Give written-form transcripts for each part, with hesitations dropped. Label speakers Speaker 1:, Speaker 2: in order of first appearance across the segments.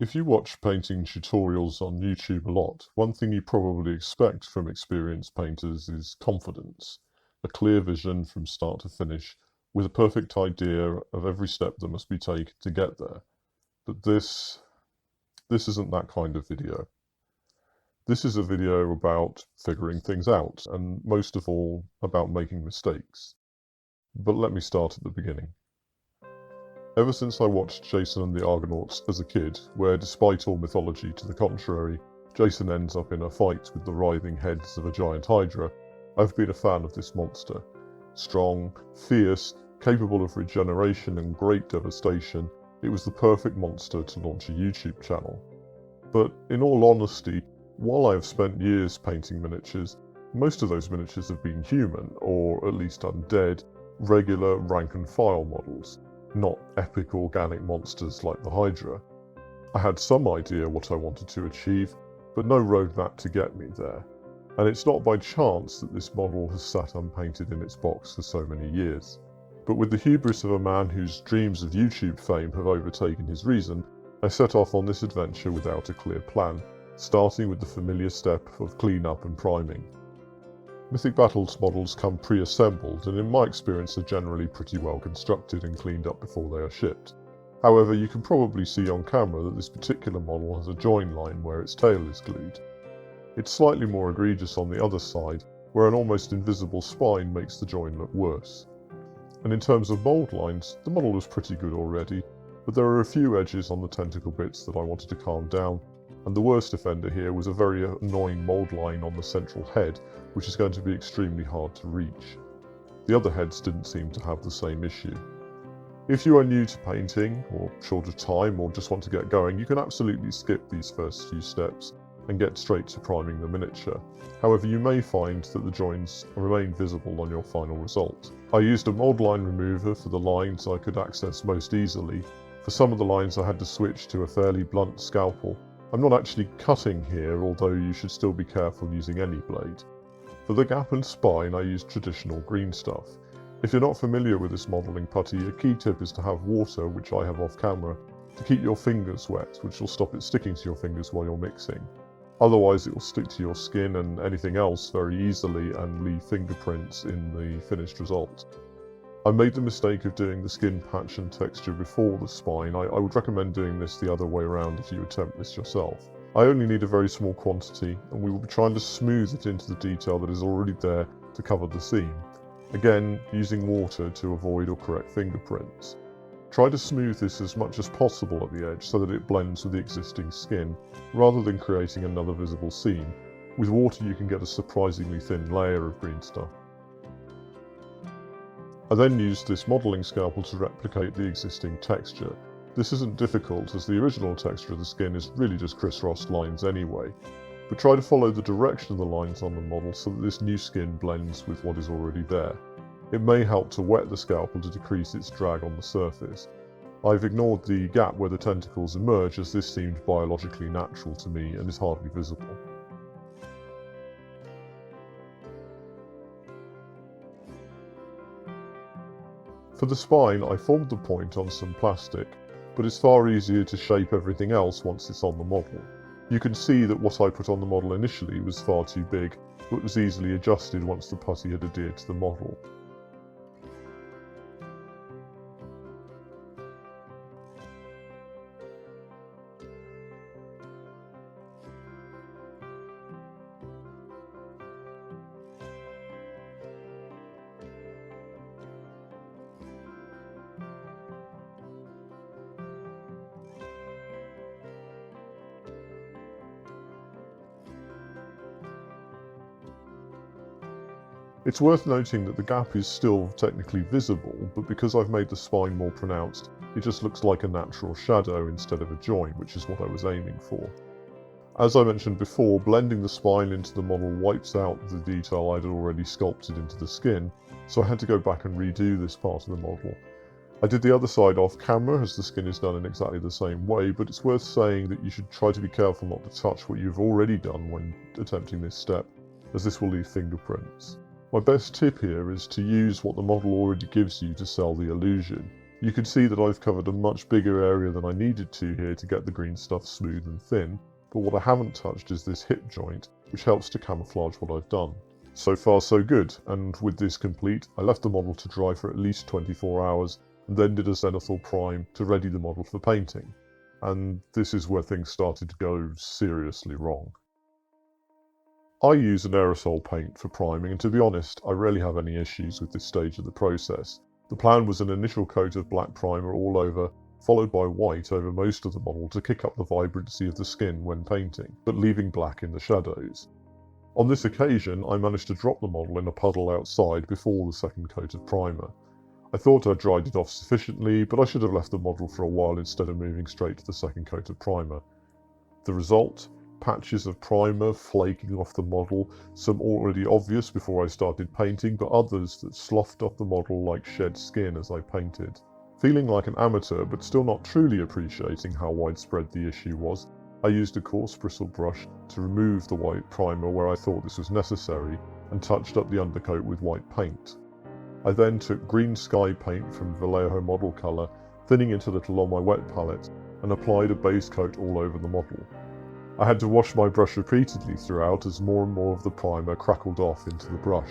Speaker 1: If you watch painting tutorials on YouTube a lot, one thing you probably expect from experienced painters is confidence, a clear vision from start to finish, with a perfect idea of every step that must be taken to get there. But this isn't that kind of video. This is a video about figuring things out, and most of all, about making mistakes. But let me start at the beginning. Ever since I watched Jason and the Argonauts as a kid, where despite all mythology to the contrary, Jason ends up in a fight with the writhing heads of a giant Hydra, I've been a fan of this monster. Strong, fierce, capable of regeneration and great devastation, it was the perfect monster to launch a YouTube channel. But in all honesty, while I have spent years painting miniatures, most of those miniatures have been human, or at least undead, regular rank-and-file models. Not epic organic monsters like the Hydra. I had some idea what I wanted to achieve, but no roadmap to get me there. And it's not by chance that this model has sat unpainted in its box for so many years. But with the hubris of a man whose dreams of YouTube fame have overtaken his reason, I set off on this adventure without a clear plan, starting with the familiar step of cleanup and priming. Mythic Battles models come pre-assembled, and in my experience are generally pretty well constructed and cleaned up before they are shipped. However, you can probably see on camera that this particular model has a join line where its tail is glued. It's slightly more egregious on the other side, where an almost invisible spine makes the join look worse. And in terms of mould lines, the model was pretty good already, but there are a few edges on the tentacle bits that I wanted to calm down, and the worst offender here was a very annoying mould line on the central head, which is going to be extremely hard to reach. The other heads didn't seem to have the same issue. If you are new to painting, or short of time, or just want to get going, you can absolutely skip these first few steps and get straight to priming the miniature. However, you may find that the joins remain visible on your final result. I used a mould line remover for the lines I could access most easily. For some of the lines I had to switch to a fairly blunt scalpel. I'm not actually cutting here, although you should still be careful using any blade. For the gap and spine, I used traditional green stuff. If you're not familiar with this modelling putty, a key tip is to have water, which I have off camera, to keep your fingers wet, which will stop it sticking to your fingers while you're mixing. Otherwise it will stick to your skin and anything else very easily and leave fingerprints in the finished result. I made the mistake of doing the skin patch and texture before the spine. I would recommend doing this the other way around if you attempt this yourself. I only need a very small quantity, and we will be trying to smooth it into the detail that is already there to cover the seam. Again, using water to avoid or correct fingerprints. Try to smooth this as much as possible at the edge so that it blends with the existing skin, rather than creating another visible seam. With water you can get a surprisingly thin layer of green stuff. I then used this modelling scalpel to replicate the existing texture. This isn't difficult, as the original texture of the skin is really just criss-crossed lines anyway, but try to follow the direction of the lines on the model so that this new skin blends with what is already there. It may help to wet the scalpel to decrease its drag on the surface. I've ignored the gap where the tentacles emerge, as this seemed biologically natural to me and is hardly visible. For the spine, I formed the point on some plastic, but it's far easier to shape everything else once it's on the model. You can see that what I put on the model initially was far too big, but was easily adjusted once the putty had adhered to the model. It's worth noting that the gap is still technically visible, but because I've made the spine more pronounced, it just looks like a natural shadow instead of a join, which is what I was aiming for. As I mentioned before, blending the spine into the model wipes out the detail I'd already sculpted into the skin, so I had to go back and redo this part of the model. I did the other side off camera, as the skin is done in exactly the same way, but it's worth saying that you should try to be careful not to touch what you've already done when attempting this step, as this will leave fingerprints. My best tip here is to use what the model already gives you to sell the illusion. You can see that I've covered a much bigger area than I needed to here to get the green stuff smooth and thin, but what I haven't touched is this hip joint, which helps to camouflage what I've done. So far so good, and with this complete, I left the model to dry for at least 24 hours, and then did a zenithal prime to ready the model for painting. And this is where things started to go seriously wrong. I use an aerosol paint for priming, and to be honest, I rarely have any issues with this stage of the process. The plan was an initial coat of black primer all over, followed by white over most of the model to kick up the vibrancy of the skin when painting, but leaving black in the shadows. On this occasion, I managed to drop the model in a puddle outside before the second coat of primer. I thought I'd dried it off sufficiently, but I should have left the model for a while instead of moving straight to the second coat of primer. The result? Patches of primer flaking off the model, some already obvious before I started painting, but others that sloughed off the model like shed skin as I painted. Feeling like an amateur, but still not truly appreciating how widespread the issue was, I used a coarse bristle brush to remove the white primer where I thought this was necessary, and touched up the undercoat with white paint. I then took green sky paint from Vallejo model colour, thinning it a little on my wet palette, and applied a base coat all over the model. I had to wash my brush repeatedly throughout as more and more of the primer crackled off into the brush.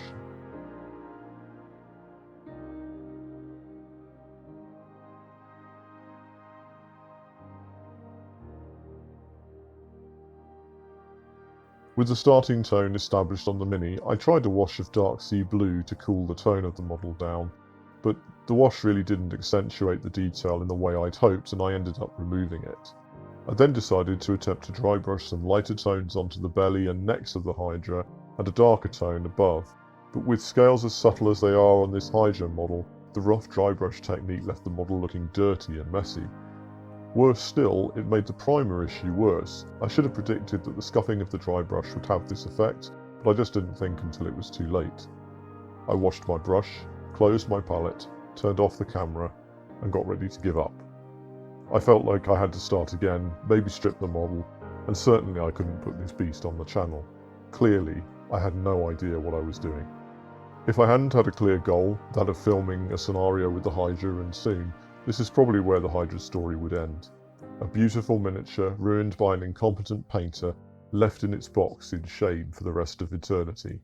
Speaker 1: With the starting tone established on the Mini, I tried a wash of dark sea blue to cool the tone of the model down, but the wash really didn't accentuate the detail in the way I'd hoped, and I ended up removing it. I then decided to attempt to dry brush some lighter tones onto the belly and necks of the Hydra, and a darker tone above, but with scales as subtle as they are on this Hydra model, the rough dry brush technique left the model looking dirty and messy. Worse still, it made the primer issue worse. I should have predicted that the scuffing of the dry brush would have this effect, but I just didn't think until it was too late. I washed my brush, closed my palette, turned off the camera, and got ready to give up. I felt like I had to start again, maybe strip the model, and certainly I couldn't put this beast on the channel. Clearly, I had no idea what I was doing. If I hadn't had a clear goal, that of filming a scenario with the Hydra and soon, this is probably where the Hydra story would end. A beautiful miniature ruined by an incompetent painter, left in its box in shame for the rest of eternity.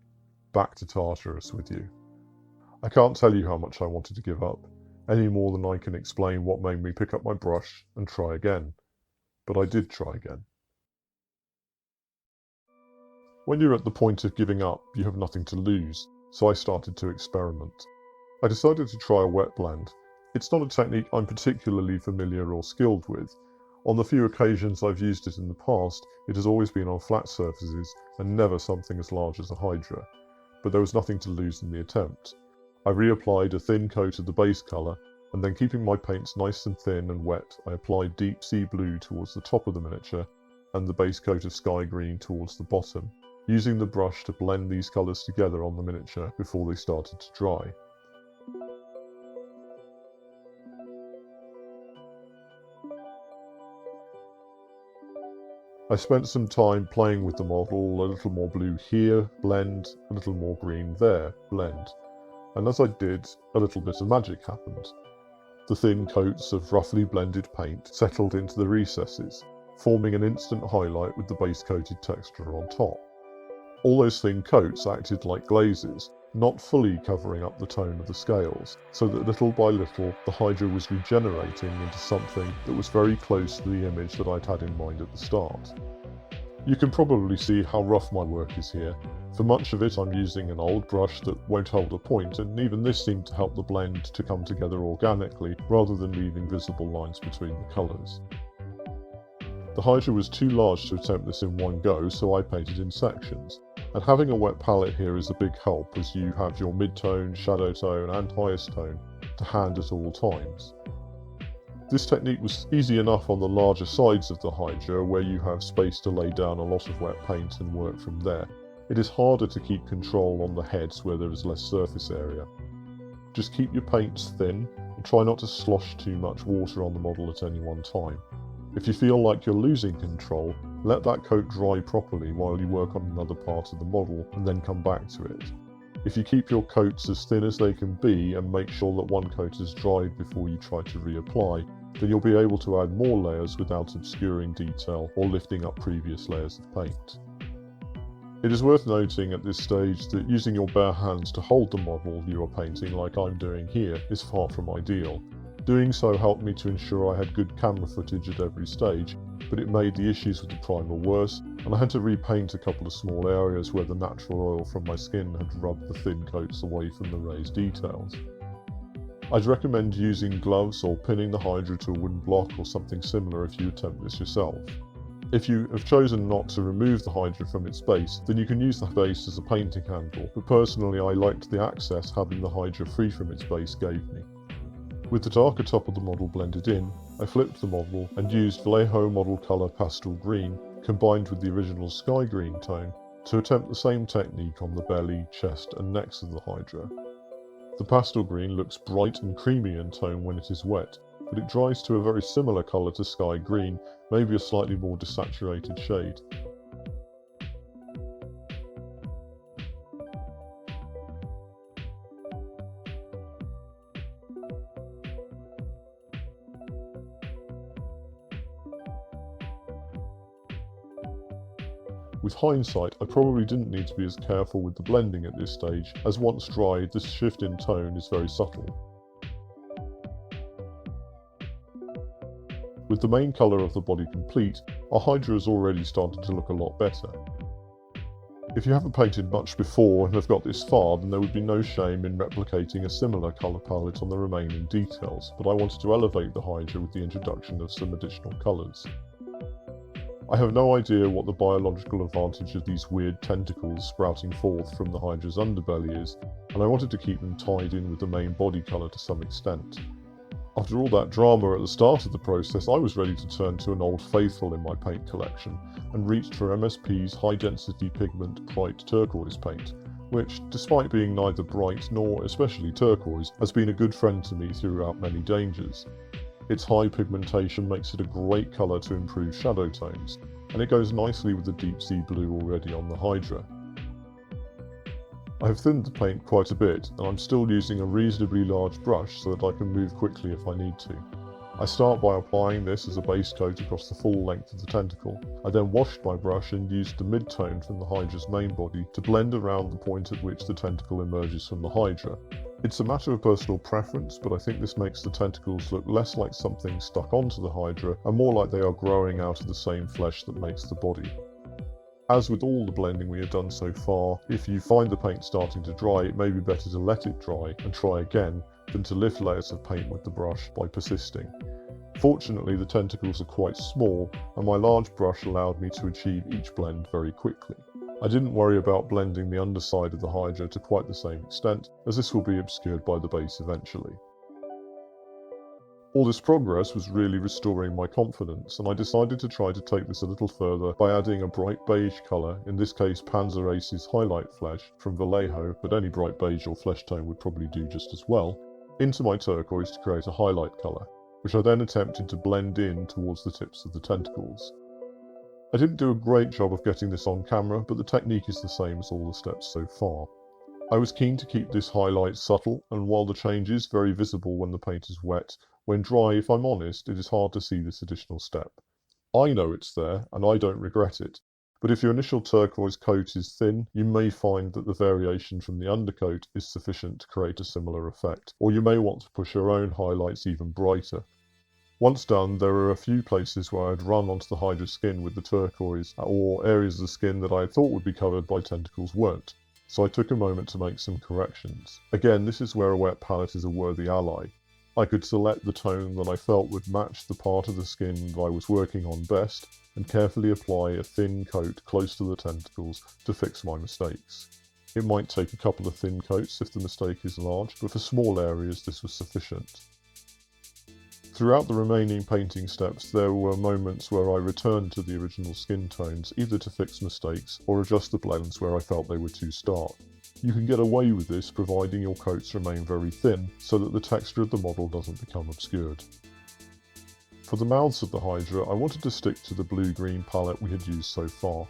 Speaker 1: Back to Tartarus with you. I can't tell you how much I wanted to give up, any more than I can explain what made me pick up my brush and try again. But I did try again. When you're at the point of giving up, you have nothing to lose, so I started to experiment. I decided to try a wet blend. It's not a technique I'm particularly familiar or skilled with. On the few occasions I've used it in the past, it has always been on flat surfaces and never something as large as a Hydra. But there was nothing to lose in the attempt. I reapplied a thin coat of the base colour, and then keeping my paints nice and thin and wet, I applied deep sea blue towards the top of the miniature and the base coat of sky green towards the bottom, using the brush to blend these colours together on the miniature before they started to dry. I spent some time playing with the model, a little more blue here, blend, a little more green there, blend. And as I did, a little bit of magic happened. The thin coats of roughly blended paint settled into the recesses, forming an instant highlight with the base-coated texture on top. All those thin coats acted like glazes, not fully covering up the tone of the scales, so that little by little the Hydra was regenerating into something that was very close to the image that I'd had in mind at the start. You can probably see how rough my work is here. For much of it I'm using an old brush that won't hold a point, and even this seemed to help the blend to come together organically rather than leaving visible lines between the colours. The Hydra was too large to attempt this in one go, so I painted in sections. And having a wet palette here is a big help, as you have your mid-tone, shadow tone and highest tone to hand at all times. This technique was easy enough on the larger sides of the Hydra, where you have space to lay down a lot of wet paint and work from there. It is harder to keep control on the heads where there is less surface area. Just keep your paints thin and try not to slosh too much water on the model at any one time. If you feel like you're losing control, let that coat dry properly while you work on another part of the model and then come back to it. If you keep your coats as thin as they can be and make sure that one coat is dried before you try to reapply, then you'll be able to add more layers without obscuring detail or lifting up previous layers of paint. It is worth noting at this stage that using your bare hands to hold the model you are painting, like I'm doing here, is far from ideal. Doing so helped me to ensure I had good camera footage at every stage, but it made the issues with the primer worse, and I had to repaint a couple of small areas where the natural oil from my skin had rubbed the thin coats away from the raised details. I'd recommend using gloves or pinning the Hydra to a wooden block or something similar if you attempt this yourself. If you have chosen not to remove the Hydra from its base, then you can use the base as a painting handle, but personally I liked the access having the Hydra free from its base gave me. With the darker top of the model blended in, I flipped the model and used Vallejo model colour pastel green combined with the original sky green tone to attempt the same technique on the belly, chest and necks of the Hydra. The pastel green looks bright and creamy in tone when it is wet, but it dries to a very similar colour to sky green, maybe a slightly more desaturated shade. With hindsight, I probably didn't need to be as careful with the blending at this stage, as once dried, this shift in tone is very subtle. With the main colour of the body complete, our Hydra has already started to look a lot better. If you haven't painted much before and have got this far, then there would be no shame in replicating a similar colour palette on the remaining details, but I wanted to elevate the Hydra with the introduction of some additional colours. I have no idea what the biological advantage of these weird tentacles sprouting forth from the Hydra's underbelly is, and I wanted to keep them tied in with the main body colour to some extent. After all that drama at the start of the process, I was ready to turn to an old faithful in my paint collection, and reached for MSP's high-density pigment bright turquoise paint, which, despite being neither bright nor especially turquoise, has been a good friend to me throughout many dangers. Its high pigmentation makes it a great colour to improve shadow tones, and it goes nicely with the deep sea blue already on the Hydra. I have thinned the paint quite a bit, and I'm still using a reasonably large brush so that I can move quickly if I need to. I start by applying this as a base coat across the full length of the tentacle. I then washed my brush and used the mid-tone from the Hydra's main body to blend around the point at which the tentacle emerges from the Hydra. It's a matter of personal preference, but I think this makes the tentacles look less like something stuck onto the Hydra and more like they are growing out of the same flesh that makes the body. As with all the blending we have done so far, if you find the paint starting to dry, it may be better to let it dry and try again than to lift layers of paint with the brush by persisting. Fortunately, the tentacles are quite small, and my large brush allowed me to achieve each blend very quickly. I didn't worry about blending the underside of the Hydra to quite the same extent, as this will be obscured by the base eventually. All this progress was really restoring my confidence, and I decided to try to take this a little further by adding a bright beige colour, in this case Panzer Ace's Highlight Flesh from Vallejo, but any bright beige or flesh tone would probably do just as well, into my turquoise to create a highlight colour, which I then attempted to blend in towards the tips of the tentacles. I didn't do a great job of getting this on camera, but the technique is the same as all the steps so far. I was keen to keep this highlight subtle, and while the change is very visible when the paint is wet, when dry, if I'm honest, it is hard to see this additional step. I know it's there, and I don't regret it, but if your initial turquoise coat is thin, you may find that the variation from the undercoat is sufficient to create a similar effect, or you may want to push your own highlights even brighter. Once done, there are a few places where I'd run onto the Hydra skin with the turquoise, or areas of the skin that I thought would be covered by tentacles weren't, so I took a moment to make some corrections. Again, this is where a wet palette is a worthy ally. I could select the tone that I felt would match the part of the skin that I was working on best, and carefully apply a thin coat close to the tentacles to fix my mistakes. It might take a couple of thin coats if the mistake is large, but for small areas this was sufficient. Throughout the remaining painting steps, there were moments where I returned to the original skin tones, either to fix mistakes or adjust the blends where I felt they were too stark. You can get away with this providing your coats remain very thin, so that the texture of the model doesn't become obscured. For the mouths of the Hydra, I wanted to stick to the blue-green palette we had used so far.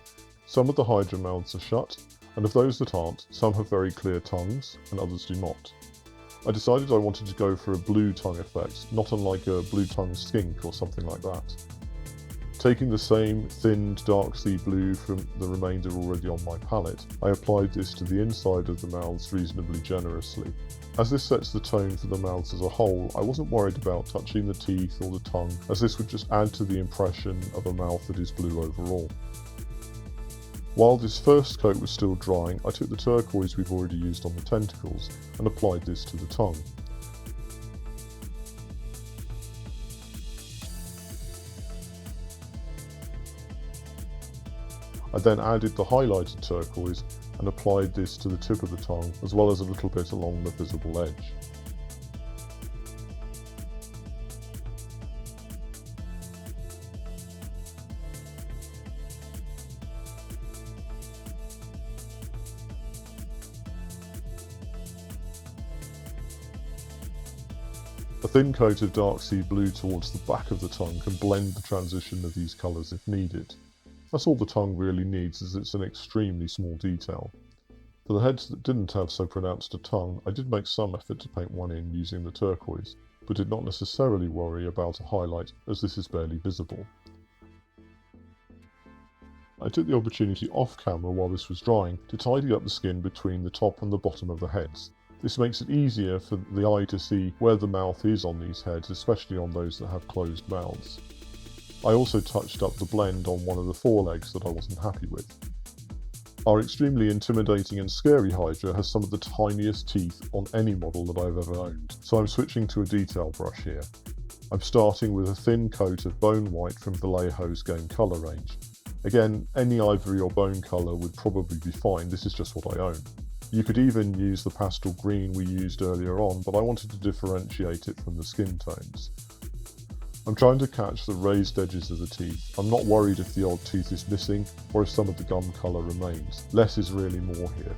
Speaker 1: Some of the Hydra mouths are shut, and of those that aren't, some have very clear tongues and others do not. I decided I wanted to go for a blue tongue effect, not unlike a blue tongue skink or something like that. Taking the same thinned dark sea blue from the remainder already on my palette, I applied this to the inside of the mouths reasonably generously. As this sets the tone for the mouths as a whole, I wasn't worried about touching the teeth or the tongue, as this would just add to the impression of a mouth that is blue overall. While this first coat was still drying, I took the turquoise we've already used on the tentacles and applied this to the tongue. I then added the highlighted turquoise and applied this to the tip of the tongue as well as a little bit along the visible edge. A thin coat of dark sea blue towards the back of the tongue can blend the transition of these colours if needed. That's all the tongue really needs, as it's an extremely small detail. For the heads that didn't have so pronounced a tongue, I did make some effort to paint one in using the turquoise, but did not necessarily worry about a highlight as this is barely visible. I took the opportunity off camera while this was drying to tidy up the skin between the top and the bottom of the heads. This makes it easier for the eye to see where the mouth is on these heads, especially on those that have closed mouths. I also touched up the blend on one of the forelegs that I wasn't happy with. Our extremely intimidating and scary Hydra has some of the tiniest teeth on any model that I've ever owned, so I'm switching to a detail brush here. I'm starting with a thin coat of bone white from Vallejo's game colour range. Again, any ivory or bone colour would probably be fine, this is just what I own. You could even use the pastel green we used earlier on, but I wanted to differentiate it from the skin tones. I'm trying to catch the raised edges of the teeth. I'm not worried if the odd tooth is missing or if some of the gum colour remains. Less is really more here.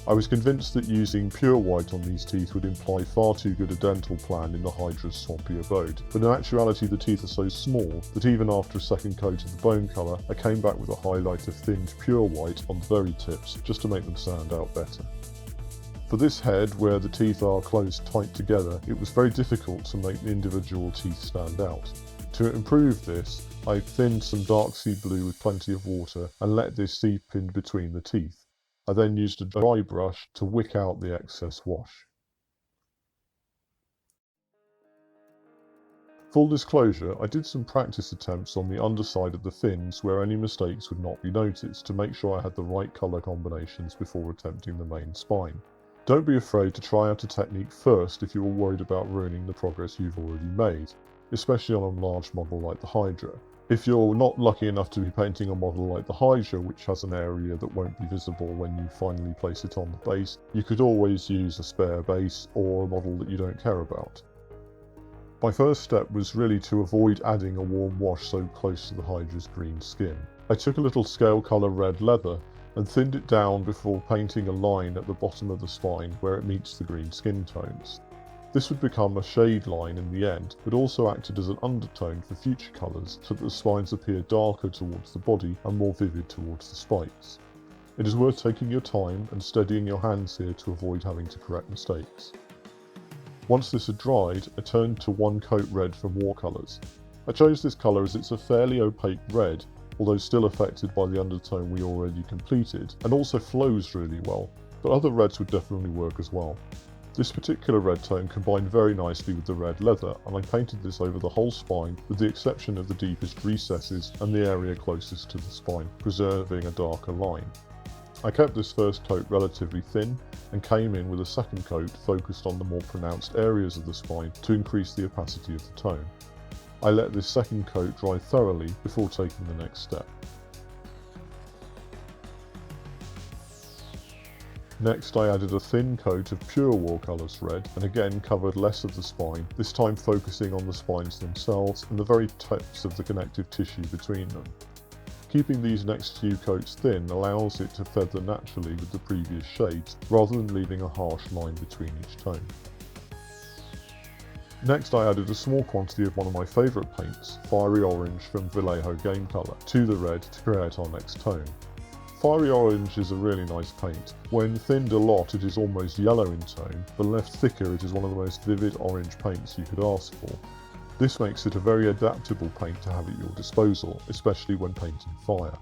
Speaker 1: I was convinced that using pure white on these teeth would imply far too good a dental plan in the Hydra's swampy abode, but in actuality the teeth are so small that even after a second coat of the bone colour, I came back with a highlight of thinned pure white on the very tips, just to make them stand out better. For this head, where the teeth are closed tight together, it was very difficult to make the individual teeth stand out. To improve this, I thinned some dark sea blue with plenty of water and let this seep in between the teeth. I then used a dry brush to wick out the excess wash. Full disclosure, I did some practice attempts on the underside of the fins where any mistakes would not be noticed to make sure I had the right colour combinations before attempting the main spine. Don't be afraid to try out a technique first if you are worried about ruining the progress you've already made, especially on a large model like the Hydra. If you're not lucky enough to be painting a model like the Hydra, which has an area that won't be visible when you finally place it on the base, you could always use a spare base or a model that you don't care about. My first step was really to avoid adding a warm wash so close to the Hydra's green skin. I took a little scale colour red leather and thinned it down before painting a line at the bottom of the spine where it meets the green skin tones. This would become a shade line in the end, but also acted as an undertone for future colours so that the spines appear darker towards the body and more vivid towards the spikes. It is worth taking your time and steadying your hands here to avoid having to correct mistakes. Once this had dried, I turned to one coat red from Warcolours. I chose this colour as it's a fairly opaque red, although still affected by the undertone we already completed, and also flows really well, but other reds would definitely work as well. This particular red tone combined very nicely with the red leather, and I painted this over the whole spine with the exception of the deepest recesses and the area closest to the spine, preserving a darker line. I kept this first coat relatively thin and came in with a second coat focused on the more pronounced areas of the spine to increase the opacity of the tone. I let this second coat dry thoroughly before taking the next step. Next I added a thin coat of pure Warcolours red and again covered less of the spine, this time focusing on the spines themselves and the very tips of the connective tissue between them. Keeping these next few coats thin allows it to feather naturally with the previous shades, rather than leaving a harsh line between each tone. Next I added a small quantity of one of my favourite paints, Fiery Orange from Vallejo Game Colour, to the red to create our next tone. Fiery orange is a really nice paint. When thinned a lot it is almost yellow in tone, but left thicker it is one of the most vivid orange paints you could ask for. This makes it a very adaptable paint to have at your disposal, especially when painting fire.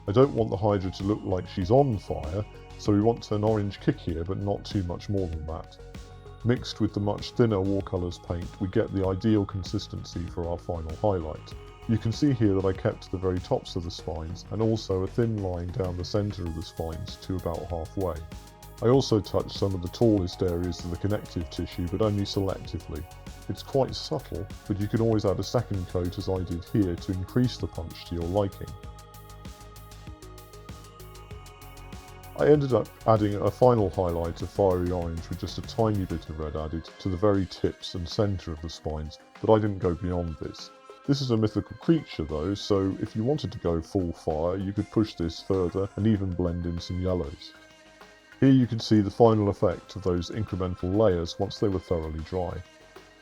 Speaker 1: I don't want the Hydra to look like she's on fire, so we want an orange kick here, but not too much more than that. Mixed with the much thinner Warcolours paint, we get the ideal consistency for our final highlight. You can see here that I kept the very tops of the spines, and also a thin line down the centre of the spines to about halfway. I also touched some of the tallest areas of the connective tissue, but only selectively. It's quite subtle, but you can always add a second coat as I did here to increase the punch to your liking. I ended up adding a final highlight of fiery orange with just a tiny bit of red added to the very tips and centre of the spines, but I didn't go beyond this. This is a mythical creature though, so if you wanted to go full fire you could push this further and even blend in some yellows. Here you can see the final effect of those incremental layers once they were thoroughly dry.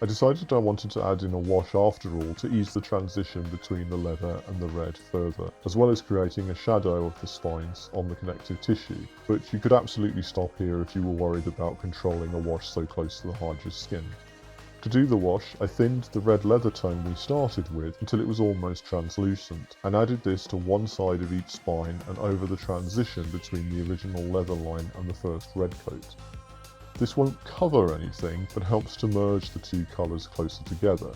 Speaker 1: I decided I wanted to add in a wash after all to ease the transition between the leather and the red further, as well as creating a shadow of the spines on the connective tissue, but you could absolutely stop here if you were worried about controlling a wash so close to the Hydra's skin. To do the wash, I thinned the red leather tone we started with until it was almost translucent, and added this to one side of each spine and over the transition between the original leather line and the first red coat. This won't cover anything, but helps to merge the two colours closer together.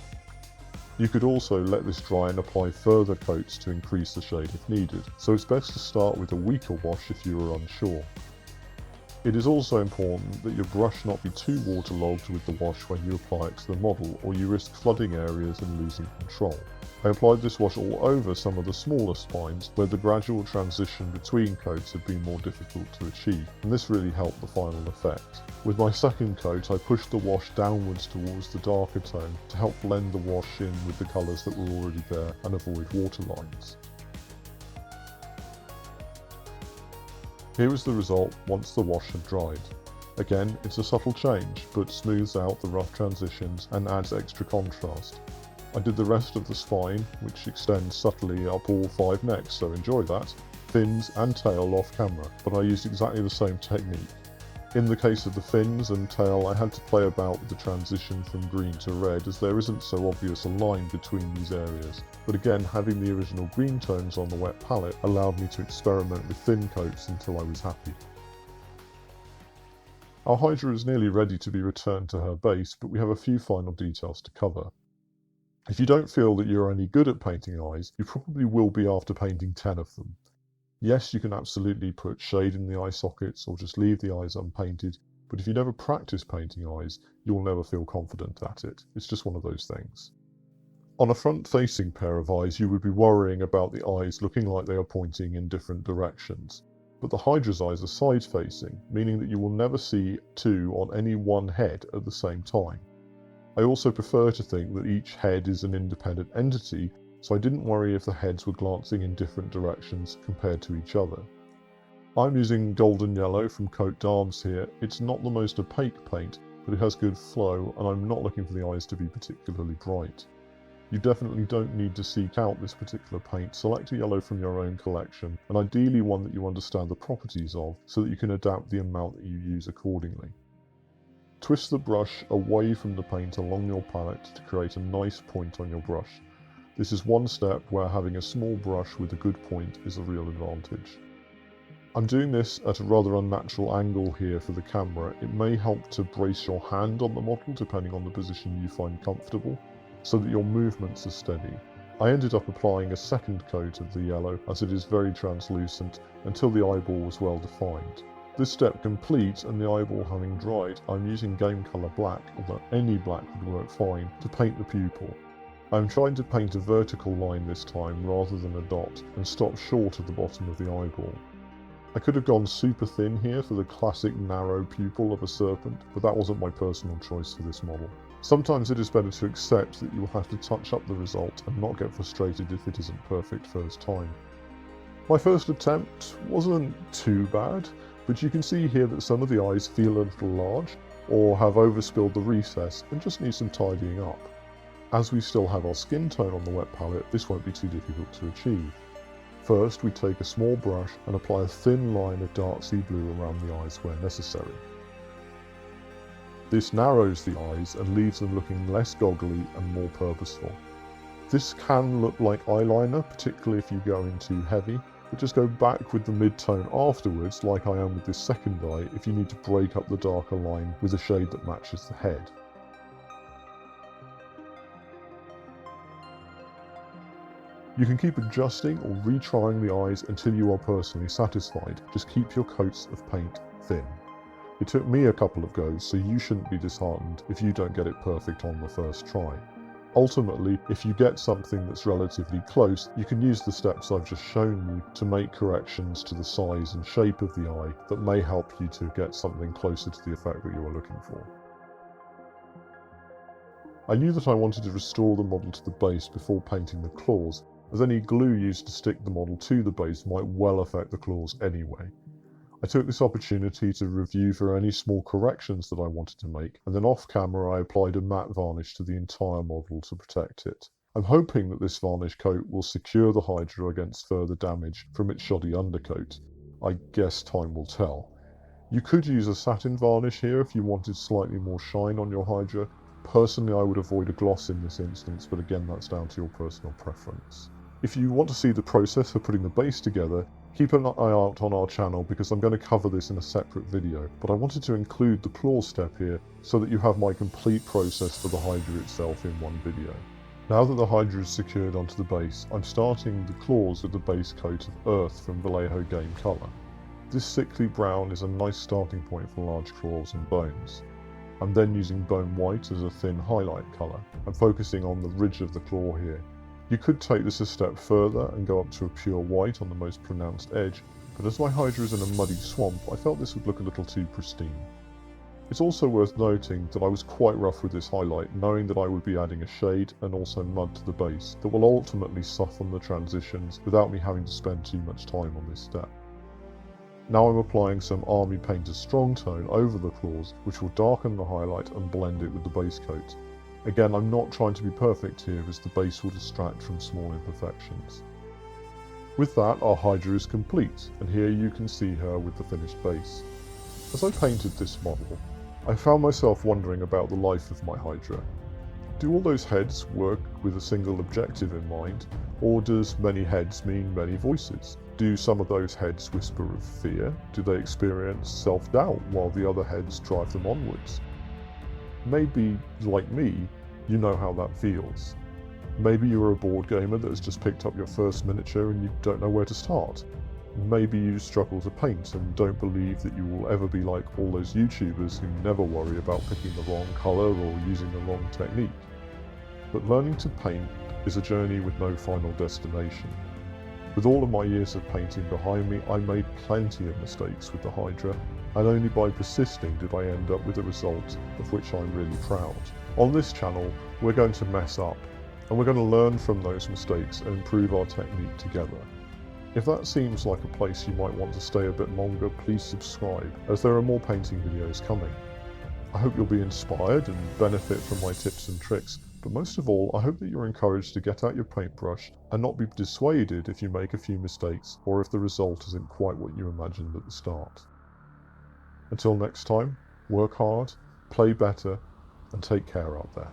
Speaker 1: You could also let this dry and apply further coats to increase the shade if needed, so it's best to start with a weaker wash if you are unsure. It is also important that your brush not be too waterlogged with the wash when you apply it to the model, or you risk flooding areas and losing control. I applied this wash all over some of the smaller spines where the gradual transition between coats had been more difficult to achieve, and this really helped the final effect. With my second coat I pushed the wash downwards towards the darker tone to help blend the wash in with the colours that were already there and avoid water lines. Here is the result once the wash had dried. Again, it's a subtle change, but smooths out the rough transitions and adds extra contrast. I did the rest of the spine, which extends subtly up all 5 necks, so enjoy that, fins and tail off camera, but I used exactly the same technique. In the case of the fins and tail, I had to play about with the transition from green to red, as there isn't so obvious a line between these areas. But again, having the original green tones on the wet palette allowed me to experiment with thin coats until I was happy. Our Hydra is nearly ready to be returned to her base, but we have a few final details to cover. If you don't feel that you're any good at painting eyes, you probably will be after painting 10 of them. Yes, you can absolutely put shade in the eye sockets or just leave the eyes unpainted, but if you never practice painting eyes, you'll never feel confident at it. It's just one of those things. On a front-facing pair of eyes, you would be worrying about the eyes looking like they are pointing in different directions. But the Hydra's eyes are side-facing, meaning that you will never see 2 on any one head at the same time. I also prefer to think that each head is an independent entity, so I didn't worry if the heads were glancing in different directions compared to each other. I'm using golden yellow from Coat d'Arms here. It's not the most opaque paint, but it has good flow, and I'm not looking for the eyes to be particularly bright. You definitely don't need to seek out this particular paint. Select a yellow from your own collection, and ideally one that you understand the properties of, so that you can adapt the amount that you use accordingly. Twist the brush away from the paint along your palette to create a nice point on your brush. This is one step where having a small brush with a good point is a real advantage. I'm doing this at a rather unnatural angle here for the camera. It may help to brace your hand on the model depending on the position you find comfortable, so that your movements are steady. I ended up applying a second coat of the yellow as it is very translucent until the eyeball was well defined. This step complete and the eyeball having dried, I'm using game colour black, although any black would work fine, to paint the pupil. I'm trying to paint a vertical line this time rather than a dot, and stop short at the bottom of the eyeball. I could have gone super thin here for the classic narrow pupil of a serpent, but that wasn't my personal choice for this model. Sometimes it is better to accept that you will have to touch up the result and not get frustrated if it isn't perfect first time. My first attempt wasn't too bad, but you can see here that some of the eyes feel a little large, or have overspilled the recess and just need some tidying up. As we still have our skin tone on the wet palette, this won't be too difficult to achieve. First, we take a small brush and apply a thin line of dark sea blue around the eyes where necessary. This narrows the eyes and leaves them looking less goggly and more purposeful. This can look like eyeliner, particularly if you go in too heavy, but just go back with the mid-tone afterwards, like I am with this second eye, if you need to break up the darker line with a shade that matches the head. You can keep adjusting or retrying the eyes until you are personally satisfied. Just keep your coats of paint thin. It took me a couple of goes, so you shouldn't be disheartened if you don't get it perfect on the first try. Ultimately, if you get something that's relatively close, you can use the steps I've just shown you to make corrections to the size and shape of the eye that may help you to get something closer to the effect that you are looking for. I knew that I wanted to restore the model to the base before painting the claws, as any glue used to stick the model to the base might well affect the claws anyway. I took this opportunity to review for any small corrections that I wanted to make, and then off camera I applied a matte varnish to the entire model to protect it. I'm hoping that this varnish coat will secure the Hydra against further damage from its shoddy undercoat. I guess time will tell. You could use a satin varnish here if you wanted slightly more shine on your Hydra. Personally, I would avoid a gloss in this instance, but again, that's down to your personal preference. If you want to see the process for putting the base together, keep an eye out on our channel because I'm going to cover this in a separate video, but I wanted to include the claw step here so that you have my complete process for the Hydra itself in one video. Now that the Hydra is secured onto the base, I'm starting the claws with the base coat of Earth from Vallejo Game Colour. This sickly brown is a nice starting point for large claws and bones. I'm then using bone white as a thin highlight colour. I'm focusing on the ridge of the claw here. You could take this a step further and go up to a pure white on the most pronounced edge, but as my Hydra is in a muddy swamp, I felt this would look a little too pristine. It's also worth noting that I was quite rough with this highlight, knowing that I would be adding a shade and also mud to the base that will ultimately soften the transitions without me having to spend too much time on this step. Now I'm applying some Army Painter's Strong Tone over the claws, which will darken the highlight and blend it with the base coat. Again, I'm not trying to be perfect here as the base will distract from small imperfections. With that, our Hydra is complete, and here you can see her with the finished base. As I painted this model, I found myself wondering about the life of my Hydra. Do all those heads work with a single objective in mind, or does many heads mean many voices? Do some of those heads whisper of fear? Do they experience self-doubt while the other heads drive them onwards? Maybe, like me, you know how that feels. Maybe you're a board gamer that has just picked up your first miniature and you don't know where to start. Maybe you struggle to paint and don't believe that you will ever be like all those YouTubers who never worry about picking the wrong colour or using the wrong technique. But learning to paint is a journey with no final destination. With all of my years of painting behind me, I made plenty of mistakes with the Hydra, and only by persisting did I end up with a result of which I'm really proud. On this channel, we're going to mess up, and we're going to learn from those mistakes and improve our technique together. If that seems like a place you might want to stay a bit longer, please subscribe, as there are more painting videos coming. I hope you'll be inspired and benefit from my tips and tricks, but most of all, I hope that you're encouraged to get out your paintbrush and not be dissuaded if you make a few mistakes or if the result isn't quite what you imagined at the start. Until next time, work hard, play better, and take care out there.